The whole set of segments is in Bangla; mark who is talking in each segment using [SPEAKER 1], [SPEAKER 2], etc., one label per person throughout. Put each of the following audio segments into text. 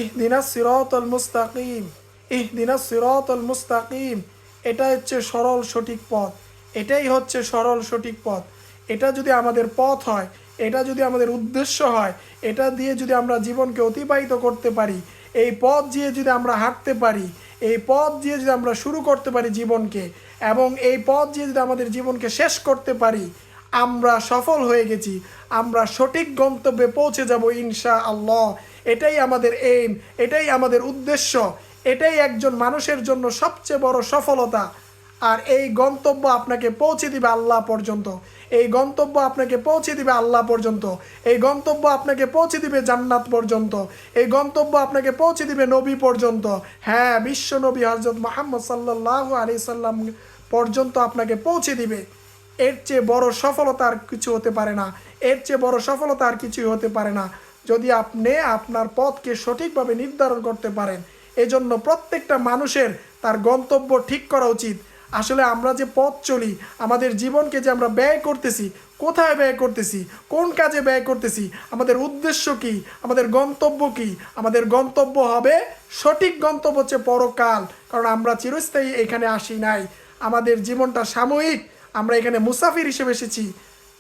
[SPEAKER 1] ইহদিনাস সিরাতাল মুস্তাকিম, ইহদিনাস সিরাতাল মুস্তাকিম। এটা হচ্ছে সরল সঠিক পথ, এটাই হচ্ছে সরল সঠিক পথ। এটা যদি আমাদের পথ হয়, এটা যদি আমাদের উদ্দেশ্য হয়, এটা দিয়ে যদি আমরা জীবনকে অতিবাহিত করতে পারি, এই পথ দিয়ে যদি আমরা হাঁটতে পারি, এই পথ দিয়ে যদি আমরা শুরু করতে পারি জীবনকে, এবং এই পথ দিয়ে যদি আমাদের জীবনকে শেষ করতে পারি, আমরা সফল হয়ে গেছি, আমরা সঠিক গন্তব্যে পৌঁছে যাব ইনশা আল্লাহ। এটাই আমাদের এইম, এটাই আমাদের উদ্দেশ্য, এটাই একজন মানুষের জন্য সবচেয়ে বড় সফলতা। আর এই গন্তব্য আপনাকে পৌঁছে দিবে আল্লাহ পর্যন্ত, এই গন্তব্য আপনাকে পৌঁছে দিবে আল্লাহ পর্যন্ত, এই গন্তব্য আপনাকে পৌঁছে দিবে জান্নাত পর্যন্ত, এই গন্তব্য আপনাকে পৌঁছে দিবে নবী পর্যন্ত। হ্যাঁ, বিশ্ব নবী হযরত মুহাম্মদ সাল্লাল্লাহু আলাইহি সাল্লাম পর্যন্ত আপনাকে পৌঁছে দিবে। এর চেয়ে বড় সফলতা আর কিছু হতে পারে না, এর চেয়ে বড় সফলতা আর কিছুই হতে পারে না, যদি আপনি আপনার পথকে সঠিকভাবে নির্ধারণ করতে পারেন। এজন্য প্রত্যেকটা মানুষের তার গন্তব্য ঠিক করা উচিত। আসলে আমরা যে পথ চলি, আমাদের জীবনকে যে আমরা ব্যয় করতেছি, কোথায় ব্যয় করতেছি, কোন কাজে ব্যয় করতেছি, আমাদের উদ্দেশ্য কী, আমাদের গন্তব্য কী? আমাদের গন্তব্য হবে, সঠিক গন্তব্য হচ্ছে পরকাল। কারণ আমরা চিরস্থায়ী এখানে আসি নাই, আমাদের জীবনটা সাময়িক, আমরা এখানে মুসাফির হিসেবে এসেছি।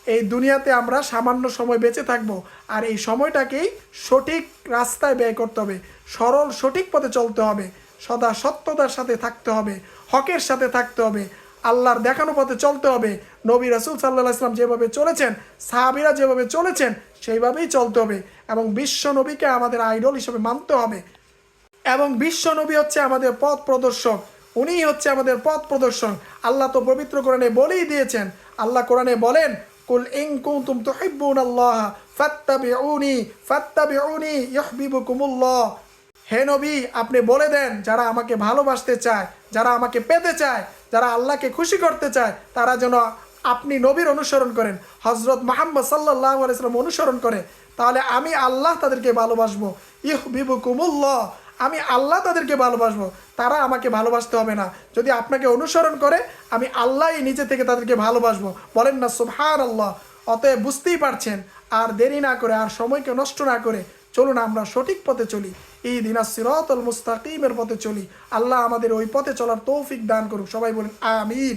[SPEAKER 1] এই দুনিয়াতে আমরা সামান্য সময় বেঁচে থাকব, আর এই সময়টাকেই সঠিক রাস্তায় ব্যয় করতে হবে, সরল সঠিক পথে চলতে হবে, সদা সত্যতার সাথে থাকতে হবে, হকের সাথে থাকতে হবে, আল্লাহর দেখানো পথে চলতে হবে। নবী রাসূল সাল্লাল্লাহু আলাইহি ওয়াসাল্লাম যেভাবে চলেছেন, সাহাবীরা যেভাবে চলেছেন, সেইভাবেই চলতে হবে, এবং বিশ্ব নবীকে আমাদের আইডল হিসেবে মানতে হবে। এবং বিশ্ব নবী হচ্ছে আমাদের পথ প্রদর্শক, উনিই হচ্ছে আমাদের পথ প্রদর্শক। আল্লাহ তো পবিত্র কোরআনে বলেই দিয়েছেন, আল্লাহ কোরআনে বলেন, কুল ইন কুনতুম তুহিব্বুনাল্লাহ ফাত্তাবিউনি ফাত্তাবিউনি ইউহিব্বুকুমুল্লাহ। হে নবী, আপনি বলে দেন, যারা আমাকে ভালোবাসতে চায়, যারা আমাকে পেতে চায়, যারা আল্লাহকে খুশি করতে চায়, তারা যেন আপনি নবীর অনুসরণ করেন, হযরত মুহাম্মদ সাল্লাল্লাহু আলাইহি ওয়াসাল্লাম অনুসরণ করে, তাহলে আমি আল্লাহ তাদেরকে ভালোবাসবো। ইউহিব্বুকুমুল্লাহ, আমি আল্লাহ তাদেরকে ভালোবাসবো, তারা আমাকে ভালোবাসতে হবে না। যদি আপনাকে অনুসরণ করে, আমি আল্লাহই নিজে থেকে তাদেরকে ভালোবাসবো। বলেন না সুবহানাল্লাহ। অতএব বুঝতেই পারছেন, আর দেরি না করে, আর সময়কে নষ্ট না করে চলুন আমরা সঠিক পথে চলি, ইহদিনাস সিরাতাল মুস্তাকিমের পথে চলি। আল্লাহ আমাদের ওই পথে চলার তৌফিক দান করুক। সবাই বলেন আমিন।